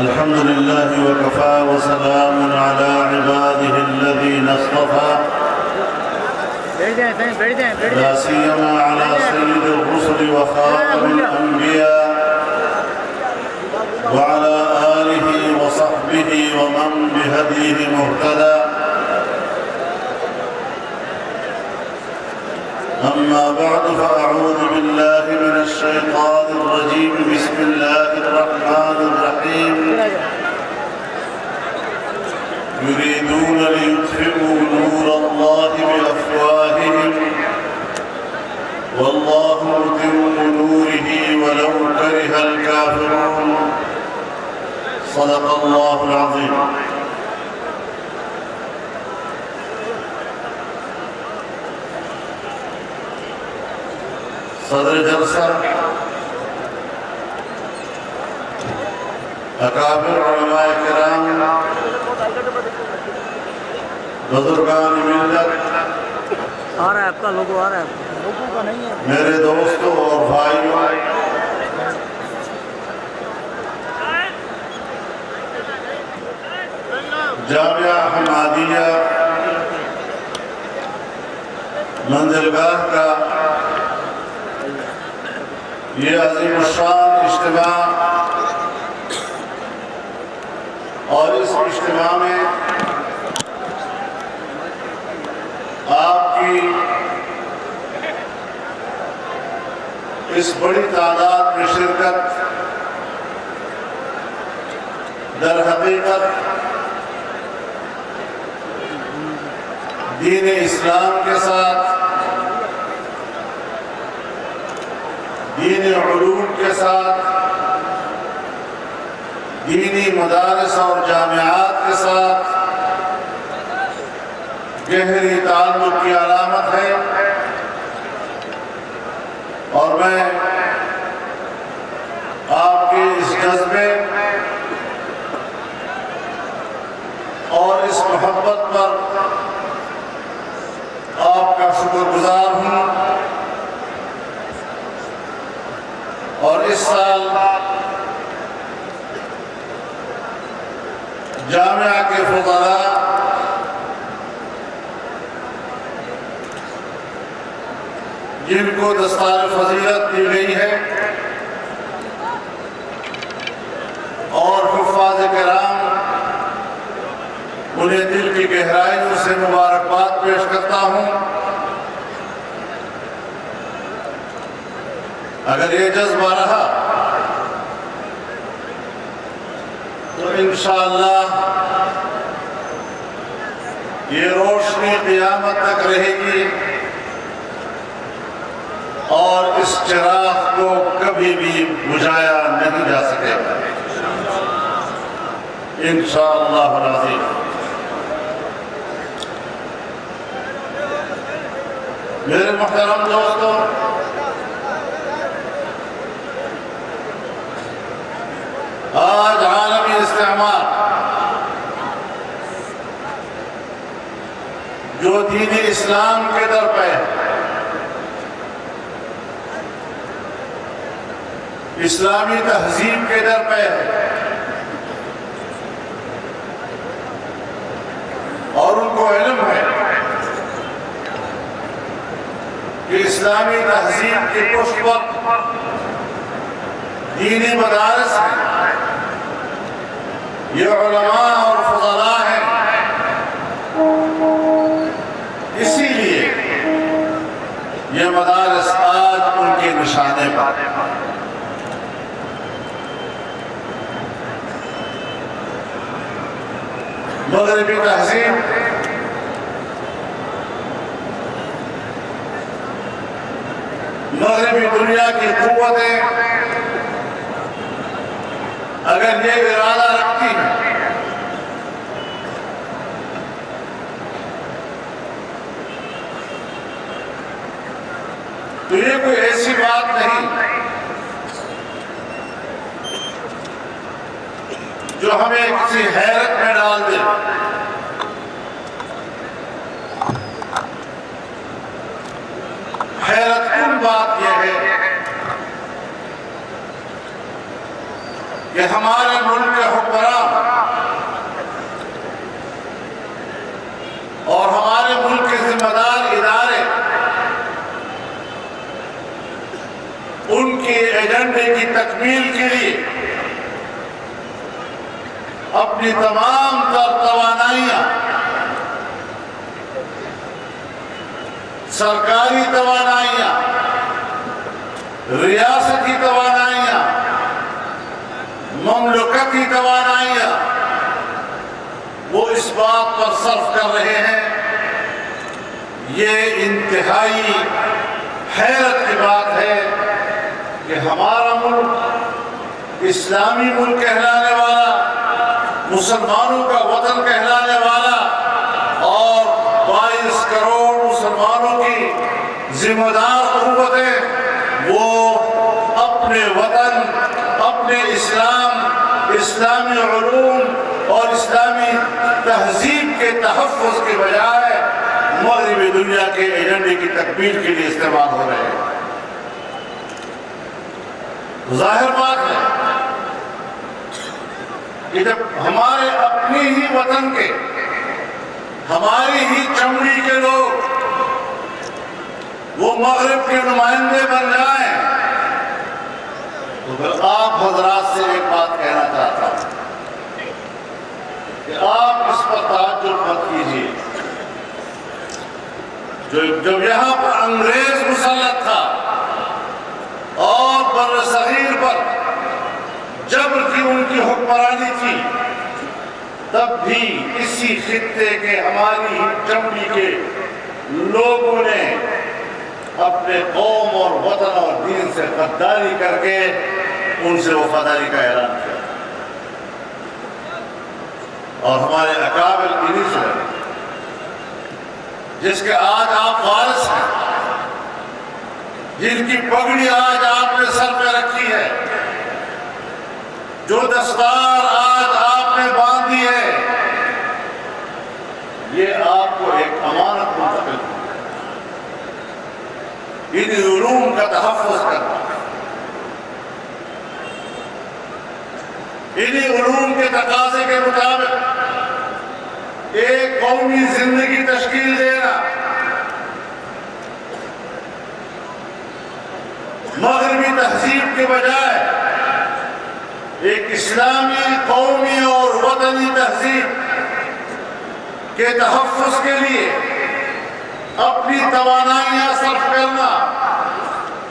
الحمد لله وكفى وسلام على عباده الذين اصطفى لا سيما على سيد الرسل وخاتم الأنبياء وعلى آله وصحبه ومن بهديه مهتدى. أما بعد فأعوذ بالله من الشيطان الرجيم. بسم الله الرحمن الرحيم. يريدون ليطفئوا نور الله بأفواههم والله متم نوره ولو كره الكافرون. صدق الله العظيم. صدر جلسہ اکابر علماء کرام، بزرگان ملت، آ رہا ہے آپ کا لوگو، آ رہا ہے لوگوں کا نہیں ہے، میرے دوستوں اور بھائیوں، جامعہ حمادیہ منزلگاہ کا یہ عظیم الشان اجتماع، اور اس اجتماع میں آپ کی اس بڑی تعداد میں شرکت در حقیقت دین اسلام کے ساتھ، دین علوم کے ساتھ، دینی مدارس اور جامعات کے ساتھ گہری تعلق کی علامت ہے. اور میں آپ کے اس جذبے اور اس محبت پر آپ کا شکر گزار ہوں. اور اس سال جامعہ کے فضلاء جن کو دستار فضیلت دی گئی ہے اور حفاظ کرام، انہیں دل کی گہرائیوں سے مبارکباد پیش کرتا ہوں. اگر یہ جذبہ رہا تو انشاءاللہ یہ روشنی قیامت تک رہے گی اور اس چراغ کو کبھی بھی بجھایا نہیں جا سکے گا انشاءاللہ العظیم. میرے محترم دوستوں، آج عالمی استعمار جو دین اسلام کے در پہ ہے، اسلامی تہذیب کے در پہ ہے، اور ان کو علم ہے کہ اسلامی تہذیب کی پشت پر دینی مدارس ہیں، یہ علماء اور فضلاء ہیں. اسی لیے یہ مدارس آج ان کے نشانے پر. مغربی تہذیب مغربی دنیا کی قوتیں اگر یہ ارادہ رکھتی ہیں تو یہ کوئی ایسی بات نہیں جو ہمیں کسی حیرت میں ڈال دے. حیرت کن بات یہ ہے کہ کہ ہمارے ملک کے حکمران اور ہمارے ملک کے ذمہ دار ادارے ان کے ایجنڈے کی تکمیل کے لیے اپنی تمام تر توانائیاں، سرکاری توانائیاں، ریاستی توانائیاں، مملکتی توانائیاں وہ اس بات پر صرف کر رہے ہیں۔ یہ انتہائی حیرت کی بات ہے کہ ہمارا ملک اسلامی ملک کہلانے والا، مسلمانوں کا وطن کہلانے والا اور 22 کروڑ مسلمانوں کی ذمہ دار قوتیں، وہ اپنے وطن، اپنے اسلام، اسلامی علوم اور اسلامی تہذیب کے تحفظ کے بجائے مغربی دنیا کے ایجنڈے کی تکمیل کے لیے استعمال ہو رہے ہیں۔ ظاہر بات ہے کہ جب ہمارے اپنے ہی وطن کے، ہماری ہی چمڑی کے لوگ وہ مغرب کے نمائندے بن جائیں تو پھر آپ حضرات سے ایک بات کہنا چاہتا ہوں کہ آپ اس پر تعجب مت کیجیے۔ جب یہاں پر انگریز مسلط تھا اور بر صغیر پر جبر کی ان کی حکمرانی تھی، تب بھی اسی خطے کے ہماری ہی چمڑی کے لوگوں نے اپنے قوم اور وطن اور دین سے غداری کر کے ان سے وفاداری کا اعلان کیا، اور ہمارے اکابر انہی سے جس کے آج آپ وارث ہیں، جن کی پگڑی آج آپ نے سر پہ رکھی ہے، جو دستار آج آپ نے باندھی ہے، یہ آپ کو ایک امانت منتقل ہے۔ انہی علوم کا تحفظ کرنا، انہی علوم کے تقاضے کے مطابق ایک قومی زندگی تشکیل دینا، مغربی تہذیب کے بجائے ایک اسلامی، قومی اور وطنی تہذیب کے تحفظ کے لیے اپنی توانائیاں صرف کرنا،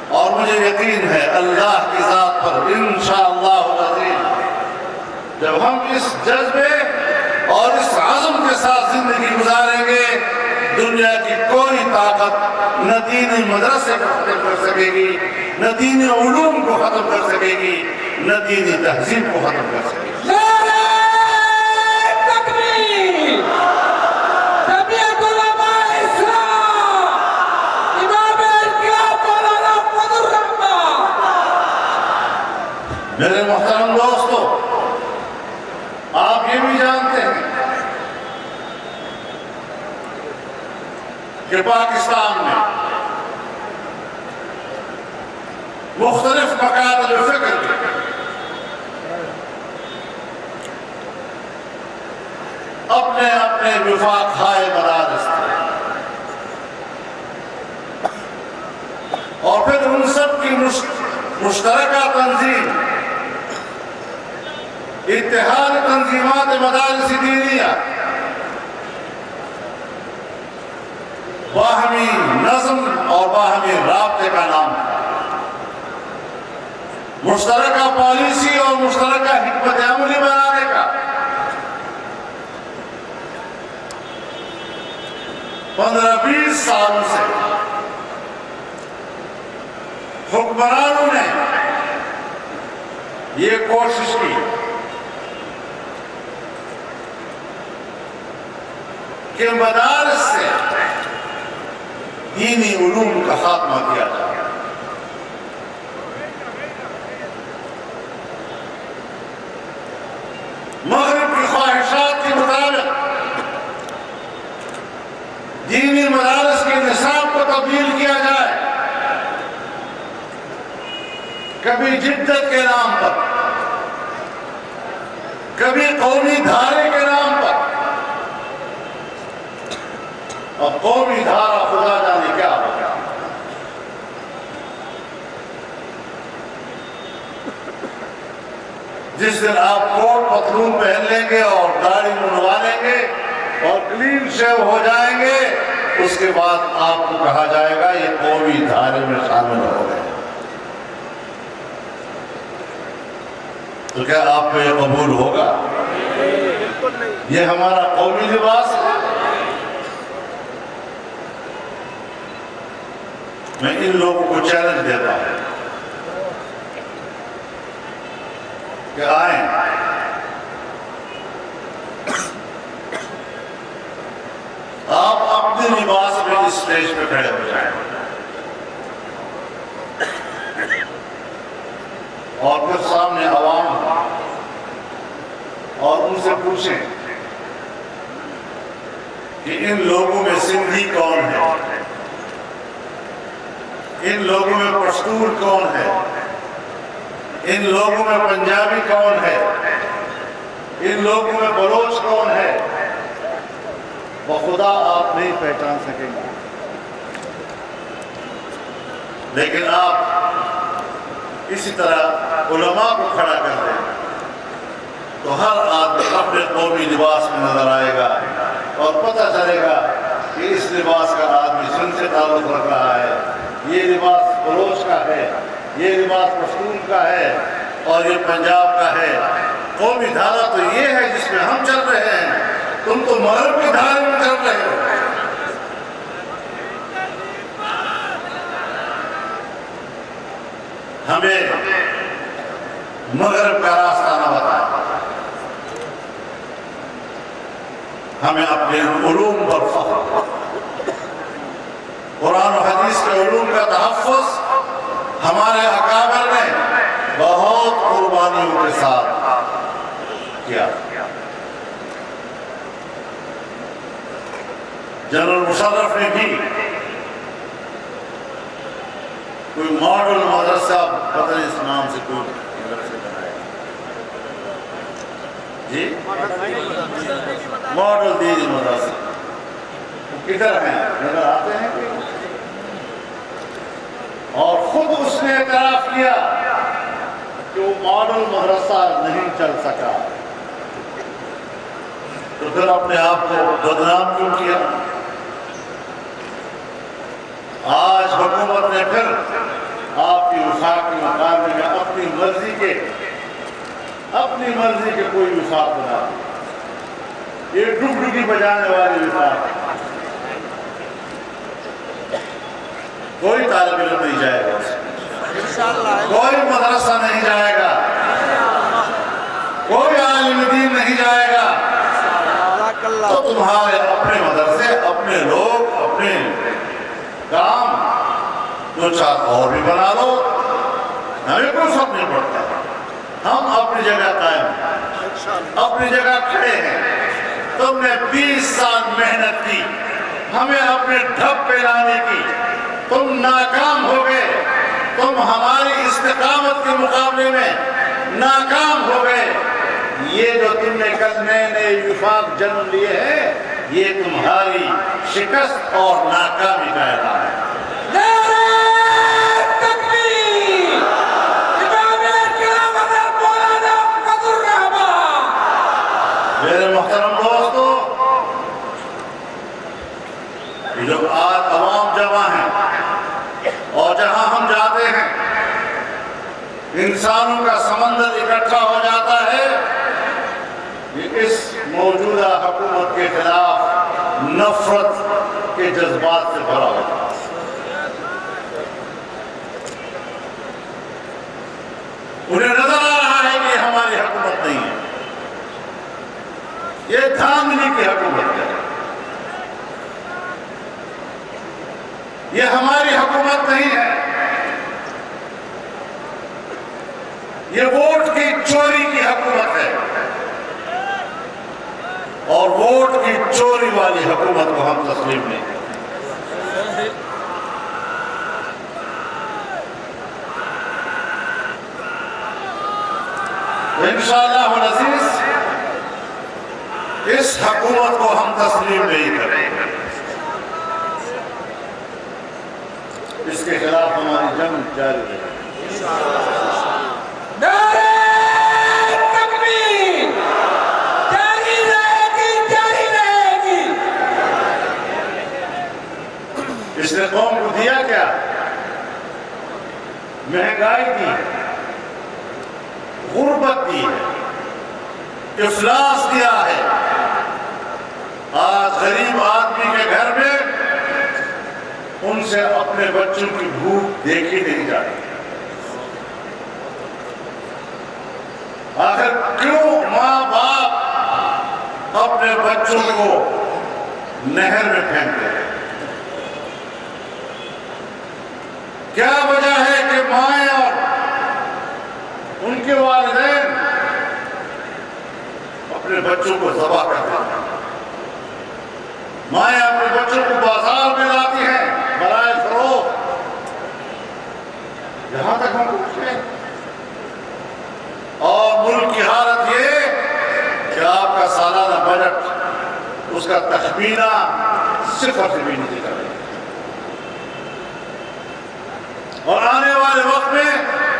اور مجھے یقین ہے اللہ کی ذات پر انشاءاللہ العظیم جب ہم اس جذبے اور اس عزم کے ساتھ زندگی گزاریں گے، دنیا کی کوئی طاقت نہ دینی مدرسے کو ختم کر سکے گی، نہ دینی علوم کو ختم کر سکے گی، نہ دینی تہذیب کو ختم کر سکے گی۔ میرے محترم دوستو، آپ یہ بھی جانتے ہیں کہ پاکستان میں مختلف مکاتب فکر کے اپنے اپنے وفاق خائے مدارس تھے، اور پھر ان سب کی مشترکہ تنظیم اتحاد تنظیمات مدارس دینیہ باہمی نظم اور باہمی رابطے کا نام تھا، مشترکہ پالیسی اور مشترکہ حکمت عملی بنانے کا 15-20 سالوں سے حکمرانوں نے یہ کوشش کی کہ مدارس سے دینی علوم کا خاتمہ کیا جائے۔ مغرب کی خواہشات کے مطابق دینی مدارس کے نصاب کو تبدیل کیا جائے، کبھی جدت کے نام پر، کبھی قومی دھارے کے نام پر، اور قومی دھارا خدا جانے کیا ہوگا۔ جس دن آپ کوٹ پتلون پہن لیں گے اور داڑھی منڈوا لیں گے اور کلین شیو ہو جائیں گے، اس کے بعد آپ کو کہا جائے گا یہ قومی دھارے میں شامل ہو گئے، تو کیا آپ کو یہ قبول ہوگا؟ یہ ہمارا قومی لباس ہے۔ میں ان لوگوں کو چیلنج دیتا ہوں کہ آئیں، آپ اپنے لباس میں اس اسٹیج پہ کھڑے ہو جائیں اور پھر سامنے عوام ہو اور ان سے پوچھیں کہ ان لوگوں میں سندھی کون ہے، ان لوگوں میں پشتون کون ہے، ان لوگوں میں پنجابی کون ہے، ان لوگوں میں بلوچ کون ہے، بخدا آپ نہیں پہچان سکیں گے۔ لیکن آپ اسی طرح علماء کو کھڑا کر دیں تو ہر آدمی اپنے قومی لباس میں نظر آئے گا اور پتہ چلے گا کہ اس لباس کا آدمی سندھ سے تعلق رکھ رہا ہے، یہ لباس بلوچ کا ہے، یہ لباس پشتون کا ہے اور یہ پنجاب کا ہے۔ قومی دھارا تو یہ ہے جس میں ہم چل رہے ہیں، تم تو مغرب کی دھارے میں چل رہے ہو۔ ہمیں مغرب کا راستہ نہ بتائیں، ہمیں اپنے علوم پر فخر، قرآن و حدیث کے علوم کا تحفظ ہمارے اکابر نے بہت قربانیوں کے ساتھ کیا۔ جنرل مشرف نے بھی کوئی ماڈل مدرسہ، پتہ نہیں اس نام سے کوئی مدرسے بنایا، جی ماڈل دینی مدرسہ، کدھر ہیں؟ نظر آتے ہیں کہ؟ اور خود اس نے اعتراف کیا کہ وہ ماڈل مدرسہ نہیں چل سکا، تو پھر اپنے آپ کو بدنام کیوں کیا؟ آج حکومت نے پھر آپ کی وفاق کے مقابلے میں اپنی مرضی کے کوئی وفاق بنا دی، یہ ڈگڈگی بجانے والی وفاق۔ کوئی طالب علم نہیں جائے گا، کوئی مدرسہ نہیں جائے گا، کوئی عالم دین نہیں جائے گا، تو تمہارے اپنے مدرسے، اپنے لوگ، اپنے کام دو چار اور بھی بنا لو، ہمیں کوئی فرق نہیں پڑتا۔ ہم اپنی جگہ قائم ہیں، اپنی جگہ کھڑے ہیں۔ تم نے 20 سال محنت کی ہمیں اپنے ڈھب پہ لانے کی، تم ناکام ہو گئے، تم ہماری استقامت کے مقابلے میں ناکام ہو گئے۔ یہ جو تم نے کل نئے نئے وفاق جنم لیے ہیں، یہ تمہاری شکست اور ناکامی کا اعلان ہے۔ میرے محترم دوستو، یہ جو آج عوام جمع ہیں اور جہاں ہم جاتے ہیں انسانوں کا سمندر اکٹھا ہو جاتا ہے، یہ اس موجودہ حکومت کے خلاف نفرت کے جذبات سے بھرا ہوتا ہے۔ انہیں نظر آ رہا ہے کہ یہ ہماری حکومت نہیں ہے، یہ دھاندلی کی حکومت ہے، یہ ہماری حکومت نہیں ہے، یہ ووٹ کی چوری کی حکومت ہے، اور ووٹ کی چوری والی حکومت کو ہم تسلیم نہیں کرتے۔ انشاءاللہ العزیز اس حکومت کو ہم تسلیم نہیں کریں گے۔ اس کے خلاف ہماری جنگ جاری رہے گی۔ نعرہ تکبیر! جاری رہے گی، جاری رہے گی۔ اس نے قوم کو دیا کیا؟ مہنگائی دی ہے، غربت دی ہے، افلاس دیا ہے۔ آج غریب آدمی کے گھر میں ان سے اپنے بچوں کی بھوک دیکھی نہیں جاتی۔ آخر کیوں ماں باپ اپنے بچوں کو نہر میں پھینکتے ہیں؟ کیا وجہ ہے کہ مائیں اور ان کے والدین اپنے بچوں کو ذبح کر دیتے ہیں؟ مائیں اپنے بچوں کو بازار میں لاتی ہیں برائے فروخت۔ یہاں تک ہم پوچھتے ہیں۔ اور ملک کی حالت یہ کہ آپ کا سالانہ بجٹ اس کا تخمینہ 0 سے بھی نہیں نکل رہا، اور آنے والے وقت میں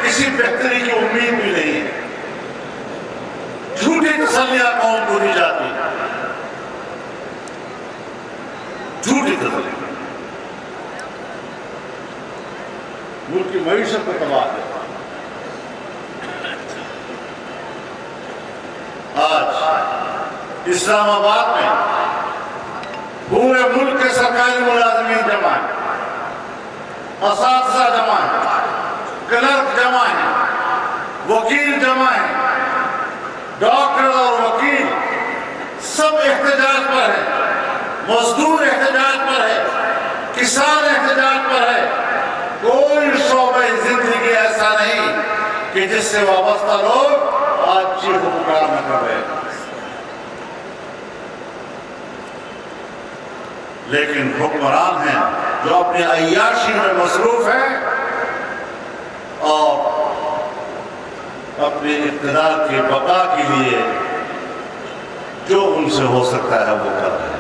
کسی بہتری کی امید بھی نہیں ہے۔ جھوٹی تسلیاں قوم کو دی جاتی ہیں، جھوٹی تسلیاں ملک کی معیشت کو تباہ ہے۔ آج اسلام آباد میں پورے ملک کے سرکاری ملازمین جمع ہیں، اساتذہ جمع ہیں، کلرک جمع ہیں، وکیل جمع ہیں، ڈاکٹر اور وکیل سب احتجاج پر ہیں، مزدور احتجاج پر ہے، کسان احتجاج پر ہے۔ کوئی شعبہ زندگی ایسا نہیں کہ جس سے وابستہ لوگ آج چیخ و پکار نہ کر رہے ہیں۔ لیکن حکمران ہیں جو اپنی عیاشی میں مصروف ہیں اور اپنے اقتدار کی بقا کے لیے جو ان سے ہو سکتا ہے وہ کر رہے ہیں۔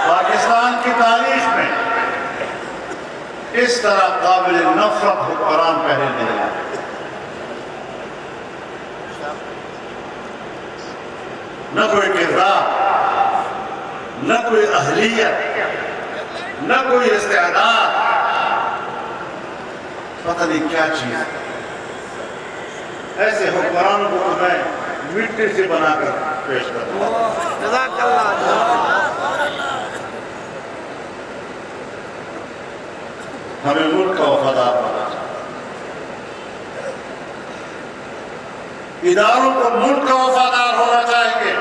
پاکستان کی تاریخ میں اس طرح قابل نفرت حکمران پہلے نہیں آئے۔ نہ کوئی کردار، نہ کوئی اہلیت، نہ کوئی استعداد، پتہ نہیں کیا چیز ہے۔ ایسے حکمرانوں کو میں مٹی سے بنا کر پیش کرتا ہوں۔ جزاک اللہ۔ ہمیں ملک کا وفادار ہونا چاہیے، اداروں کو ملک کا وفادار ہونا چاہیے،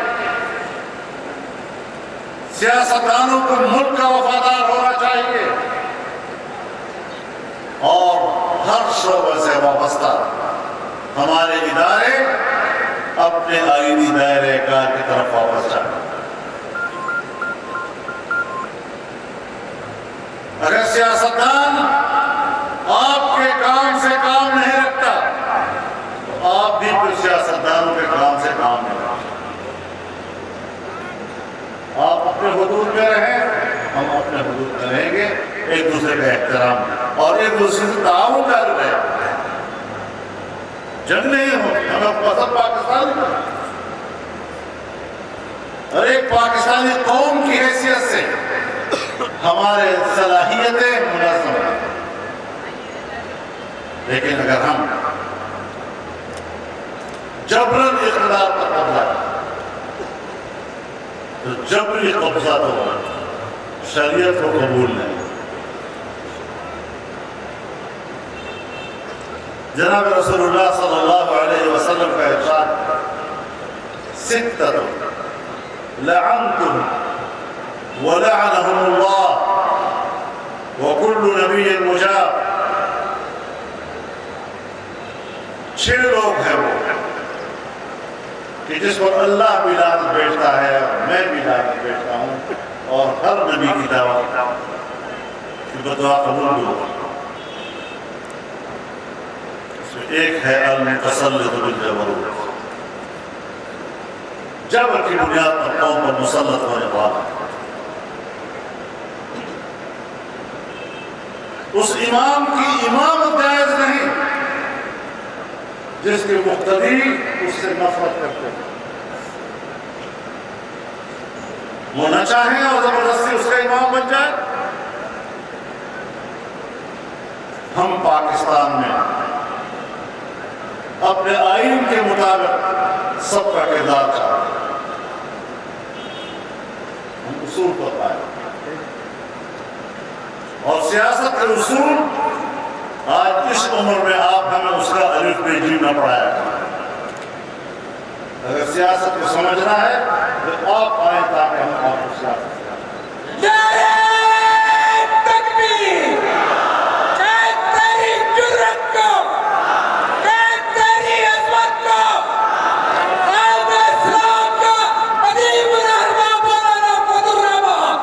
سیاستدانوں کو ملک کا وفادار ہونا چاہیے، اور ہر شعبے سے وابستہ ہمارے ادارے اپنے آئینی دائرۂ کار کی طرف واپس جائیں۔ اگر سیاستدان آپ کے کام سے کام نہیں رکھتا تو آپ بھی کچھ سیاستدانوں کے کام سے کام نہیں رکھتے۔ آپ اپنے حدود میں رہیں، ہم اپنے حدود میں رہیں گے، ایک دوسرے کا احترام اور ایک دوسرے سے تعاون کر رہے ہیں۔ جنگ نہیں ہوتی، ہمیں پسند پاکستان کا، اور ایک پاکستانی قوم کی حیثیت سے ہمارے صلاحیتیں منظم ہیں۔ لیکن اگر ہم جبراً اقتدار پر قبضہ کریں تو جبری قبضہ تو شریعت کو قبول نہیں۔ جناب رسول اللہ صلی اللہ علیہ وسلم کا ارشاد، ستۃ لعنتهم ولعنهم الله وكل نبي مجاب. 6 لوگ ہیں وہ کہ جس پر اللہ بھی لعنت بھیجتا ہے اور میں بھی لعنت بھیجتا ہوں اور ہر نبی کی دعوت کی بدعا قبول بھی ہوگی. اس میں ایک ہے المتسلط بالجبروت، جبر کی بنیاد پر قوم پر مسلط ہونے والا. اس امام کی امامت جائز نہیں جس کے مقتدی اس سے نفرت کرتے ہیں، وہ نہ چاہیں اور زبردستی اس کا امام بن جائے. ہم پاکستان میں اپنے آئین کے مطابق سب کا کردار چاہتے ہیں. ہم اصول پر پائے اور سیاست کے اصول آج اس عمر میں آپ ہمیں اس کا الف بے جیم نہ پڑھایا. اگر سیاست کو سمجھنا ہے تو آپ آئیں تاکہ ہم آپ کو سیاست سکھائیں. نعرہ تکبیر! کہ تیری جرأت کو، کہ تیری عظمت کو، قائد اسلام کا عظیم رہنما مولانا محمد الرحمان.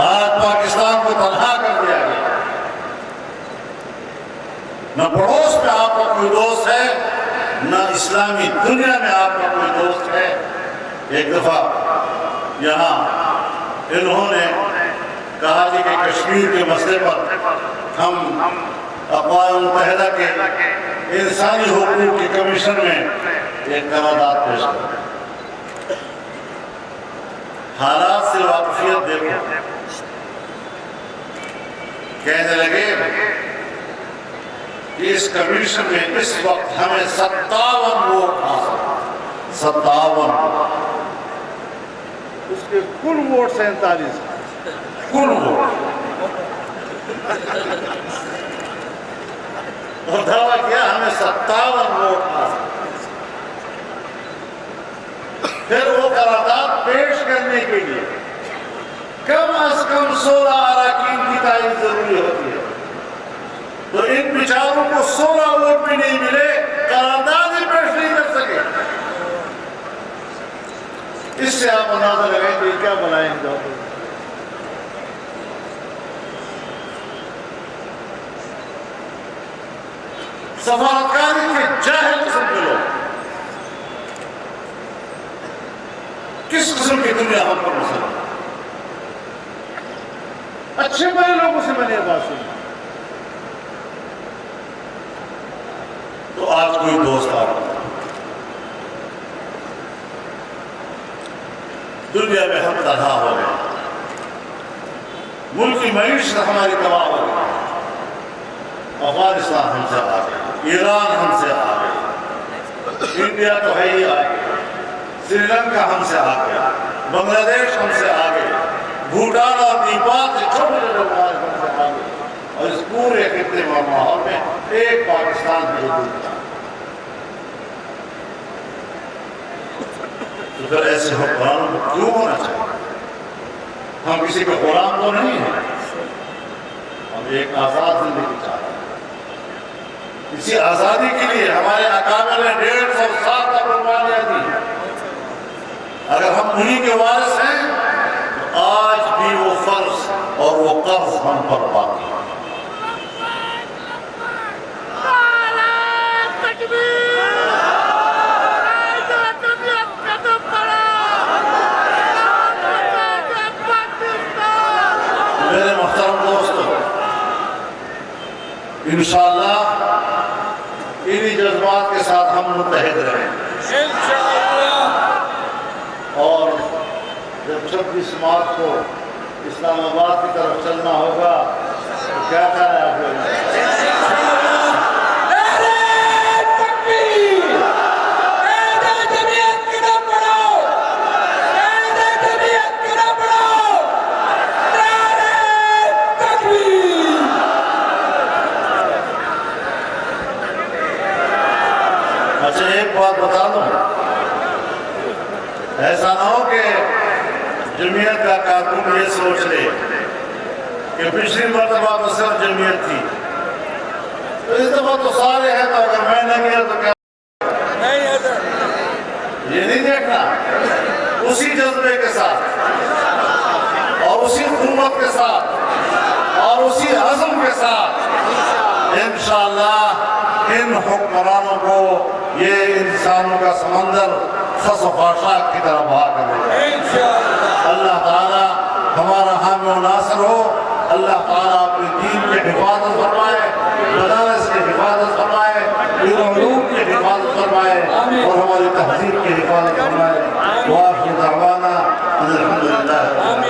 آج پاکستان کو تنہا کر دیا گیا. نہ پڑوس میں آپ کا کوئی دوست ہے، نہ اسلامی دنیا میں آپ کا کوئی دوست ہے. ایک دفعہ یہاں انہوں نے کہا کہ کشمیر کے مسئلے پر ہم اقوام متحدہ کے انسانی حقوق کی کمیشن میں ایک قرارداد پیش کریں. حالات سے واقفیت دیکھو. کہنے لگے کہ اس کمیشن میں اس وقت ہمیں 57 ووٹ حاصل. 57. اس کے کل ووٹ 47 کل ووٹ. اور دعویٰ کیا ہمیں 57 ووٹ حاصل. پھر وہ قرارداد پیش کرنے کے لیے کم از کم 16 اراکین کی تائید ضروری ہوتی ہے. تو ان بیچاروں کو 16 ووٹ بھی نہیں ملے، قرارداد ہی پیش نہیں کر سکے. اس سے آپ اندازہ لگائیں کہ کیا بنائیں گے. سفارتکاری کے جاہل قسم کے لوگ کس قسم کی دنیا ہم پر مسلمان. اچھے بڑے لوگوں سے میں نے یہ بات سنی. تو آج کوئی دوست آ رہا دنیا میں ہم تنہا ہو گئے. ملک کی معیشت ہماری تباہ ہو گئی. افغانستان ہم سے آ گئے، ایران ہم سے آ گئے، انڈیا تو ہے ہی آ گئے، سری لنکا ہم سے آ گیا، بنگلہ دیش ہم سے آ گئے، بھوٹان اور نیپال سے چھوٹے چھوٹے ممالک ہم سے آ گئے. اور اس پورے خطے اور ماحول میں ایک پاکستان کی حدود تھا. تو پھر ایسے حکمرانوں کو کیوں ہونا چاہیے؟ ہم کسی کے غلام تو نہیں ہیں. ہم ایک آزاد زندگی چاہتے ہیں. اسی آزادی کے لیے ہمارے اکابر نے 150 سال کا قربانیاں دی. اگر ہم انہی کے وارث ہیں تو آج بھی وہ فرض اور وہ قرض ہم پر باقی ہے. میرے محترم دوستو، انشاءاللہ انہی جذبات کے ساتھ ہم متحد رہیں. اور جب 26 مارچ کو اسلام آباد کی طرف چلنا ہوگا تو کیا کہا ہے آپ لوگوں نے؟ اچھا ایک بات بتا دوں، ایسا نہ ہو کہ جمعیت کا کارکن یہ سوچ لے کہ پچھلی مرتبہ تو صرف جمعیت تھی، تو اس دفعہ تو سارے ہیں، تو اگر میں نہ کیا تو کیا؟ نہیں حضرت، یہ نہیں دیکھنا، اسی جذبے کے ساتھ اور اسی قوت کے ساتھ اور اسی عزم کے ساتھ انشاءاللہ ان حکمرانوں کو یہ انسانوں کا سمندر خس و خاشاک کی طرح بہا کر دے گا انشاءاللہ۔ اللہ تعالیٰ ہمارا حامی و ناصر ہو، اللہ تعالیٰ اپنی دین کی حفاظت فرمائے، مدارس کی حفاظت فرمائے، علوم کی حفاظت فرمائے اور ہماری تہذیب کی حفاظت فرمائے۔ وآخر دعوانا ان الحمدللہ